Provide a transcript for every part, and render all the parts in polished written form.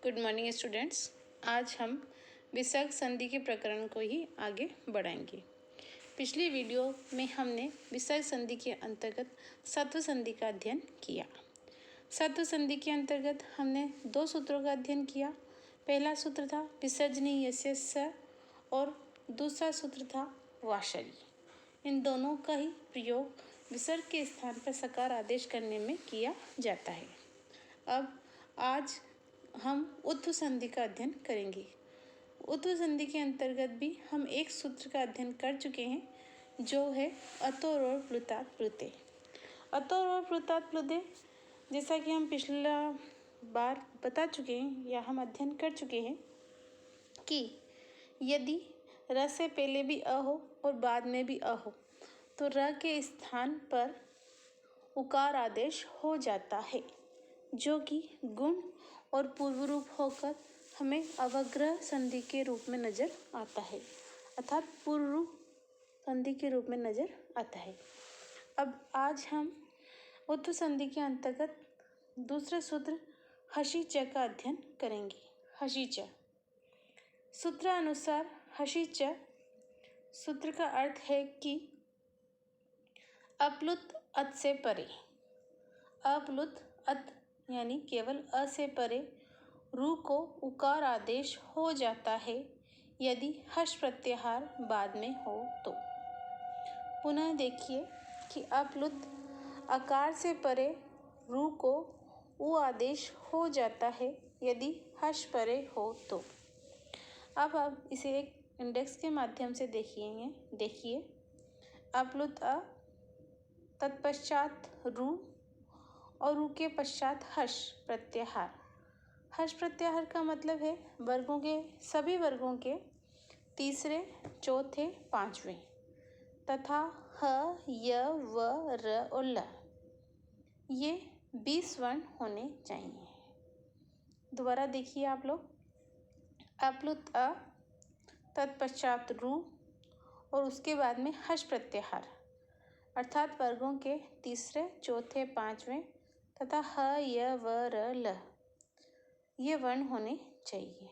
Good morning students. आज हम विसर्ग संधि के प्रकरण को ही आगे बढ़ाएंगे। पिछली वीडियो में हमने विसर्ग संधि के अंतर्गत सत्व संधि का अध्ययन किया। सत्व संधि के अंतर्गत हमने दो सूत्रों का अध्ययन किया। पहला सूत्र था विसर्जनीय यस्य स और दूसरा सूत्र था वाशरी। इन दोनों का ही प्रयोग विसर्ग के स्थान पर सकार आदेश करने में किया जाता है। अब आज हम उत्व संधि का अध्ययन करेंगे। उत्व संधि के अंतर्गत भी हम एक सूत्र का अध्ययन कर चुके हैं जो है अतोर और प्लुतात् प्लुते। अतोर और प्लुतात् प्लुते जैसा कि हम पिछला बार बता चुके हैं या हम अध्ययन कर चुके हैं कि यदि र से पहले भी अ हो और बाद में भी अ हो तो र के स्थान पर उकार आदेश हो जाता है, जो कि गुण और पूर्व रूप होकर हमें अवग्रह संधि के रूप में नजर आता है, अर्थात पूर्व रूप संधि के रूप में नजर आता है। अब आज हम उत्व संधि के अंतर्गत दूसरे सूत्र हशी च का अध्ययन करेंगे। हशी च सूत्रानुसार हशी च सूत्र का अर्थ है कि अप्लुत अत से परे। अप्लुत अत यानी केवल अ से परे रू को उकार आदेश हो जाता है यदि हश प्रत्याहार बाद में हो तो। पुनः देखिए कि अप्लुत अकार से परे रू को उ आदेश हो जाता है यदि हश परे हो तो। अब इसे एक इंडेक्स के माध्यम से देखिए अप्लुत अ, तत्पश्चात रू और रू के पश्चात हश प्रत्याहार। हश प्रत्याहार का मतलब है वर्गों के सभी वर्गों के तीसरे, चौथे, पांचवें तथा ह, य, व, र और ल ये 20 वर्ण होने चाहिए। दोबारा देखिए आप लोग, अप्लुत अ, तत्पश्चात रू और उसके बाद में हश प्रत्याहार अर्थात वर्गों के तीसरे, चौथे, पांचवें तथा ह, य, व, र, ल ये वर्ण होने चाहिए।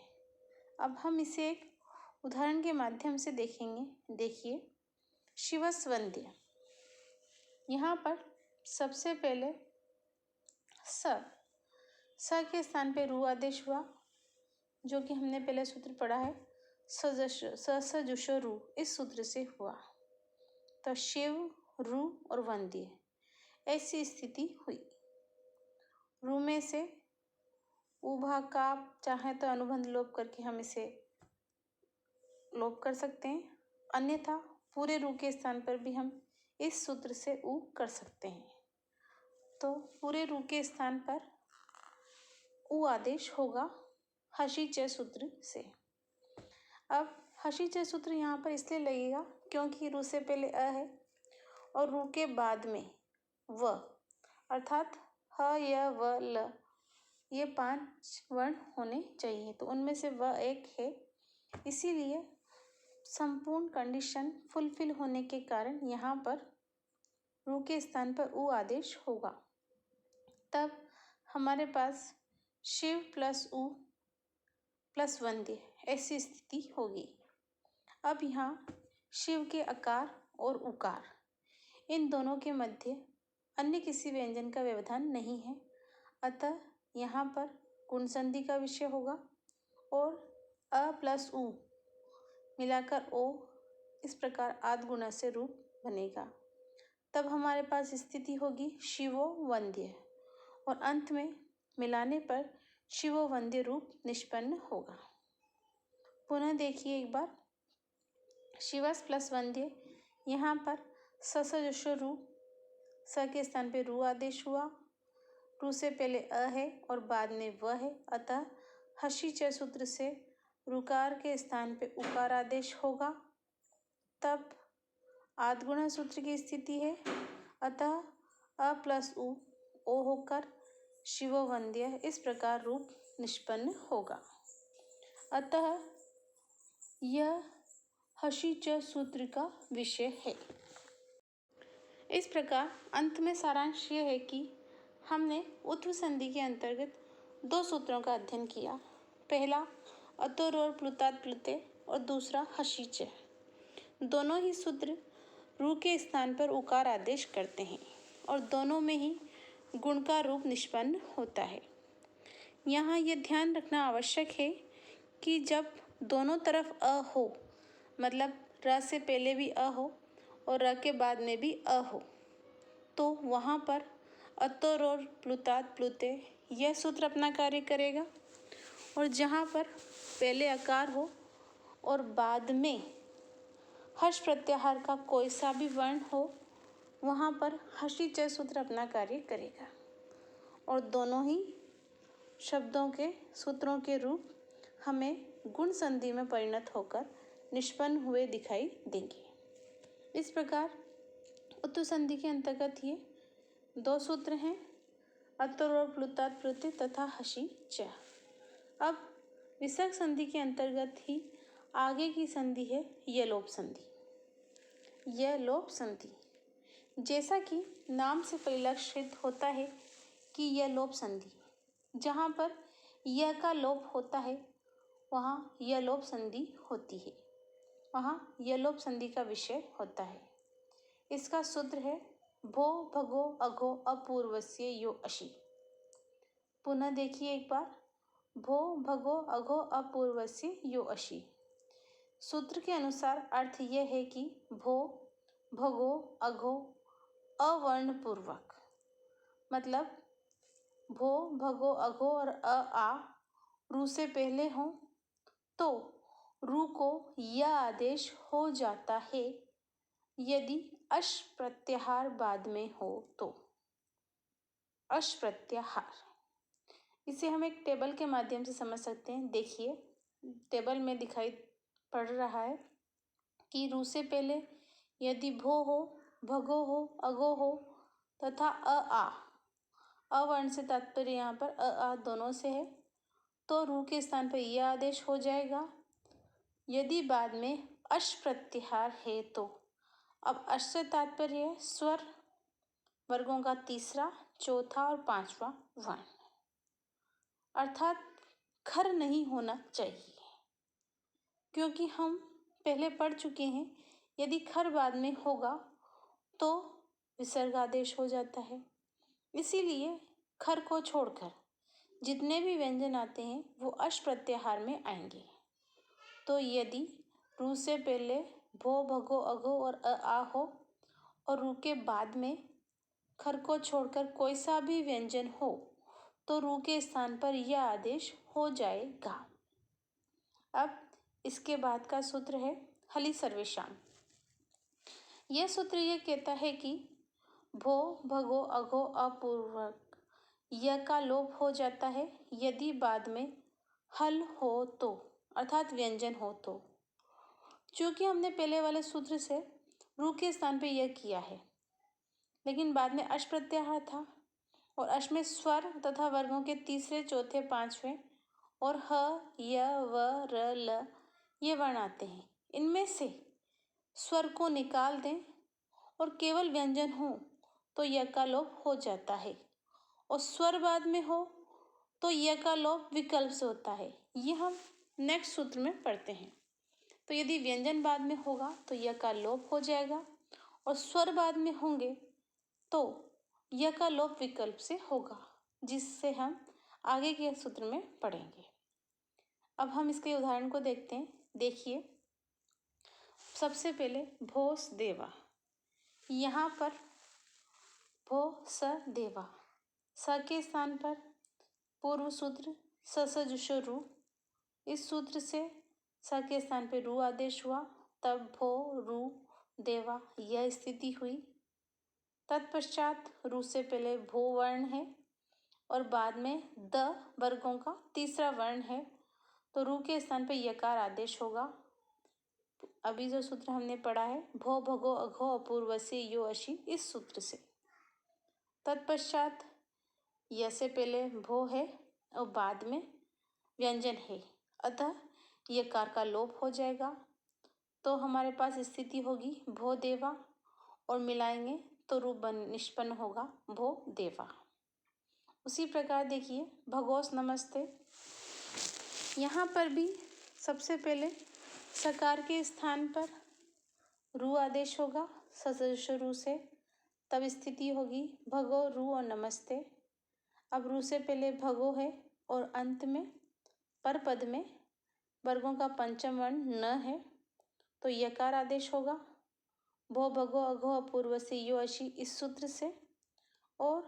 अब हम इसे एक उदाहरण के माध्यम से देखेंगे। देखिए शिवस्वंद्य, यहाँ पर सबसे पहले स के स्थान पे रू आदेश हुआ, जो कि हमने पहले सूत्र पढ़ा है सजुष रू, इस सूत्र से हुआ। तो शिव, रू और वंद्य ऐसी स्थिति हुई। रू में से उभा का चाहे तो अनुबंध लोप करके हम इसे लोप कर सकते हैं, अन्यथा पूरे रू के स्थान पर भी हम इस सूत्र से उ कर सकते हैं। तो पूरे रू के स्थान पर उ आदेश होगा हशी च सूत्र से। अब हशी च सूत्र यहाँ पर इसलिए लगेगा क्योंकि रू से पहले अ है और रू के बाद में व अर्थात ह, य, व, ल ये 5 वर्ण होने चाहिए, तो उनमें से व एक है। इसीलिए संपूर्ण कंडीशन फुलफिल होने के कारण यहाँ पर रू के स्थान पर उ आदेश होगा। तब हमारे पास शिव प्लस उ प्लस वंद्य ऐसी स्थिति होगी। अब यहाँ शिव के अकार और उकार इन दोनों के मध्य अन्य किसी व्यंजन का व्यवधान नहीं है, अतः यहाँ पर गुण संधि का विषय होगा और अ प्लस उ मिलाकर ओ, इस प्रकार आद गुणा से रूप बनेगा। तब हमारे पास स्थिति होगी शिवो वंद्य और अंत में मिलाने पर शिवो वंद्य रूप निष्पन्न होगा। पुनः देखिए एक बार, शिवस प्लस वंद्य, यहाँ पर सजुष रू, स के स्थान पे रू आदेश हुआ। रू से पहले अ है और बाद में व है, अतः हशी च सूत्र से रुकार के स्थान पे उकार आदेश होगा। तब आद्गुणा सूत्र की स्थिति है, अतः अ प्लस उ ओ होकर शिवो वंद्य इस प्रकार रूप निष्पन्न होगा। अतः यह हशी च सूत्र का विषय है। इस प्रकार अंत में सारांश यह है कि हमने उत्व संधि के अंतर्गत दो सूत्रों का अध्ययन किया। पहला अतोर और प्लुतात प्लुते और दूसरा हशीचे। दोनों ही सूत्र रू के स्थान पर उकार आदेश करते हैं और दोनों में ही गुण का रूप निष्पन्न होता है। यहाँ यह ध्यान रखना आवश्यक है कि जब दोनों तरफ अ हो, मतलब र से पहले भी अ हो और र के बाद में भी अ हो, तो वहाँ पर अतोर और प्लुतात प्लुते यह सूत्र अपना कार्य करेगा। और जहाँ पर पहले अकार हो और बाद में हर्ष प्रत्याहार का कोई सा भी वर्ण हो, वहाँ पर हशी च सूत्र अपना कार्य करेगा और दोनों ही शब्दों के सूत्रों के रूप हमें गुण संधि में परिणत होकर निष्पन्न हुए दिखाई देंगे। इस प्रकार उत्तु संधि के अंतर्गत ये दो सूत्र हैं, अतोर और प्लुतात प्लुते तथा हशी च। अब विसर्ग संधि के अंतर्गत ही आगे की संधि है यलोप संधि। यह लोप संधि, जैसा कि नाम से परिलक्षित होता है कि यह लोप संधि, जहाँ पर यह का लोप होता है वहाँ यह लोप संधि होती है, वहाँ यह लोप संधि का विषय होता है। इसका सूत्र है भो भगो अघो अपूर्वस्य यो अशि। पुनः देखिए एक बार, भो भगो अघो अपूर्वस्य यो अशि। सूत्र के अनुसार अर्थ यह है कि भो भगो अघो अवर्ण पूर्वक, मतलब भो भगो अघो और आ रू से पहले हो तो रू को यह आदेश हो जाता है। यदि अश प्रत्याहार बाद में हो तो अश प्रत्याहार, इसे हम एक टेबल के माध्यम से समझ सकते हैं। देखिए टेबल में दिखाई पड़ रहा है कि रू से पहले यदि भो हो, भगो हो, अगो हो तथा अवर्ण से तात्पर्य यहाँ पर आ दोनों से है, तो रू के स्थान पर यह आदेश हो जाएगा। यदि बाद में अश प्रत्याहार है तो अब अश से तात्पर्य है स्वर वर्गों का तीसरा, चौथा और पांचवा वर्ण, अर्थात खर नहीं होना चाहिए, क्योंकि हम पहले पढ़ चुके हैं यदि खर बाद में होगा तो विसर्ग आदेश हो जाता है। इसीलिए खर को छोड़कर जितने भी व्यंजन आते हैं वो अश प्रत्याहार में आएंगे। तो यदि रू से पहले भो भगो अघो और आ हो और रू के बाद में खर को छोड़कर कोई सा भी व्यंजन हो तो रू के स्थान पर यह आदेश हो जाएगा। अब इसके बाद का सूत्र है हलि सर्वेषाम। यह सूत्र यह कहता है कि भो भगो अघो अपूर्वक यह का लोप हो जाता है यदि बाद में हल हो तो, अर्थात व्यंजन हो तो। चूंकि हमने पहले वाले सूत्र से रू के स्थान पे यह किया है, लेकिन बाद में अश प्रत्याहार था और अश में स्वर तथा वर्गों के तीसरे, चौथे, पांचवें और ह, य, व, र, ल ये वर्ण आते हैं। इनमें से स्वर को निकाल दें और केवल व्यंजन हो तो य का लोप हो जाता है और स्वर बाद में हो तो य का लोप विकल्प से होता है। ये हम नेक्स्ट सूत्र में पढ़ते हैं। तो यदि व्यंजन बाद में होगा तो य का लोप हो जाएगा और स्वर बाद में होंगे तो य का लोप विकल्प से होगा, जिससे हम आगे के सूत्र में पढ़ेंगे। अब हम इसके उदाहरण को देखते हैं। देखिए सबसे पहले भोस देवा, यहाँ पर भो स देवा, स के स्थान पर पूर्व सूत्र स स जुषो रू, इस सूत्र से स के स्थान पर रू आदेश हुआ, तब भो रू देवा यह स्थिति हुई। तत्पश्चात रू से पहले भो वर्ण है और बाद में द वर्गों का तीसरा वर्ण है, तो रू के स्थान पर यकार आदेश होगा। अभी जो सूत्र हमने पढ़ा है भो भगो अघो अपूर्वस्य यो अशि, इस सूत्र से। तत्पश्चात य से पहले भो है और बाद में व्यंजन है, अतः यकार का लोप हो जाएगा, तो हमारे पास स्थिति होगी भो देवा और मिलाएंगे तो रूप निष्पन्न होगा भो देवा। उसी प्रकार देखिए भगोस नमस्ते, यहाँ पर भी सबसे पहले सकार के स्थान पर रू आदेश होगा ससजुष रू से, तब स्थिति होगी भगो रू और नमस्ते। अब रू से पहले भगो है और अंत में पर पद में वर्गों का पंचम वर्ण न है, तो यकार आदेश होगा भो भगो अघो अपूर्व से यो अशी इस सूत्र से। और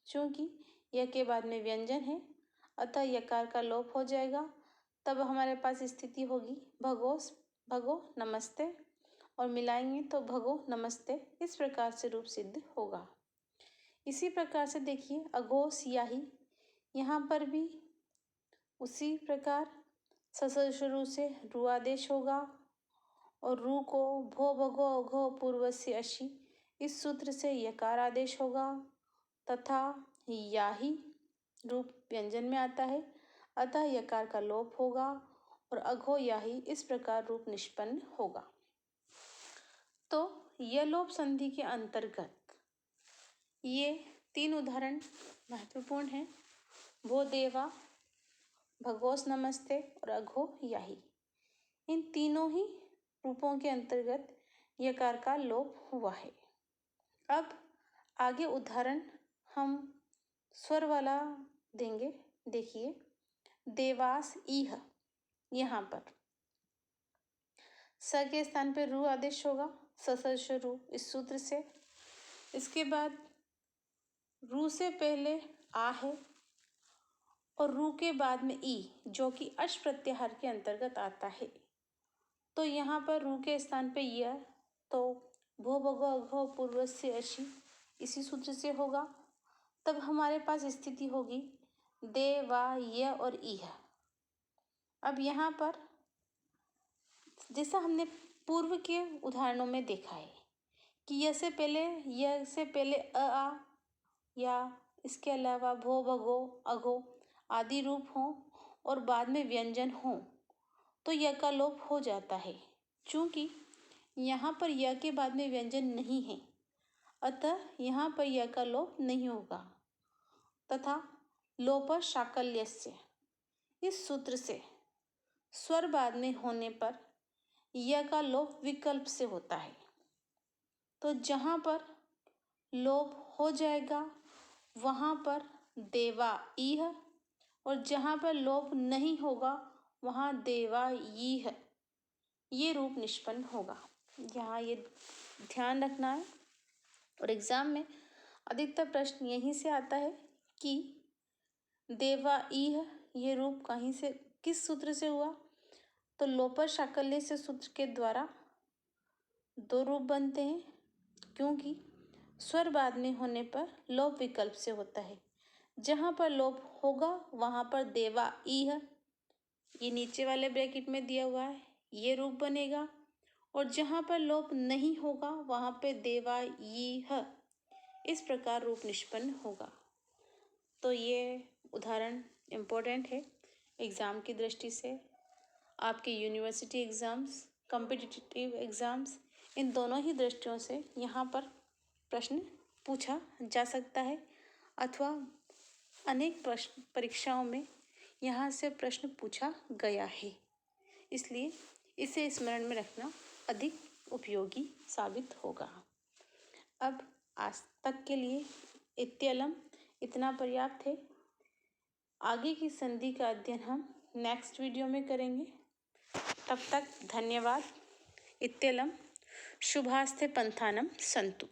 चूंकि य के बाद में व्यंजन है अतः यकार का लोप हो जाएगा, तब हमारे पास स्थिति होगी भगोस भगो नमस्ते, और मिलाएंगे तो भगो नमस्ते, इस प्रकार से रूप सिद्ध होगा। इसी प्रकार से देखिए अघोष याही, यहाँ पर भी उसी प्रकार शुरू से रू आदेश होगा और रू को भो भगो अघो पूर्व से अशी इस सूत्र से यकार आदेश होगा, तथा याही रूप व्यंजन में आता है अतः यकार का लोप होगा और अघो याही इस प्रकार रूप निष्पन्न होगा। तो यह लोप संधि के अंतर्गत ये 3 उदाहरण महत्वपूर्ण हैं, भो देवा, भगोस नमस्ते और अघो याही। इन तीनों ही रूपों के अंतर्गत यकार का लोप हुआ है। अब आगे उदाहरण हम स्वर वाला देंगे। देखिए देवास ईह, यहाँ पर स के स्थान पे रू आदेश होगा ससर्ष रू इस सूत्र से। इसके बाद रू से पहले आ है और रू के बाद में ई जो कि अश प्रत्याहार के अंतर्गत आता है, तो यहाँ पर रू के स्थान पे यह, तो भो भगो अघो पूर्व से अशी इसी सूत्र से होगा। तब हमारे पास स्थिति होगी दे वा य और ईह। अब यहाँ पर जैसा हमने पूर्व के उदाहरणों में देखा है कि य से पहले आ या इसके अलावा भो भगो अघो आदि रूप हों और बाद में व्यंजन हों तो य का लोप हो जाता है। चूंकि यहाँ पर य के बाद में व्यंजन नहीं है अतः यहाँ पर य का लोप नहीं होगा, तथा लोप शाकल्यस्य इस सूत्र से स्वर बाद में होने पर य का लोप विकल्प से होता है। तो जहाँ पर लोप हो जाएगा वहाँ पर देवा ईह, और जहाँ पर लोप नहीं होगा वहाँ देवा यीह, ये रूप निष्पन्न होगा। यहाँ ये ध्यान रखना है। और एग्जाम में अधिकतर प्रश्न यहीं से आता है कि देवा ईह ये रूप कहीं से किस सूत्र से हुआ, तो लोपर शाकल्य से सूत्र के द्वारा 2 रूप बनते हैं, क्योंकि स्वर बाद में होने पर लोप विकल्प से होता है। जहाँ पर लोप होगा वहाँ पर देवा ईह, ये नीचे वाले ब्रैकेट में दिया हुआ है, ये रूप बनेगा, और जहाँ पर लोप नहीं होगा वहाँ पे देवा यीह, इस प्रकार रूप निष्पन्न होगा। तो ये उदाहरण इम्पोर्टेंट है एग्ज़ाम की दृष्टि से। आपके यूनिवर्सिटी एग्ज़ाम्स, कॉम्पिटिटिव एग्ज़ाम्स, इन दोनों ही दृष्टियों से यहाँ पर प्रश्न पूछा जा सकता है, अथवा अनेक प्रश्न परीक्षाओं में यहाँ से प्रश्न पूछा गया है। इसलिए इसे स्मरण में रखना अधिक उपयोगी साबित होगा। अब आज तक के लिए इत्यलम इतना पर्याप्त है। आगे की संधि का अध्ययन हम नेक्स्ट वीडियो में करेंगे। तब तक धन्यवाद। इत्यलम शुभास्ते पंथानम संतु।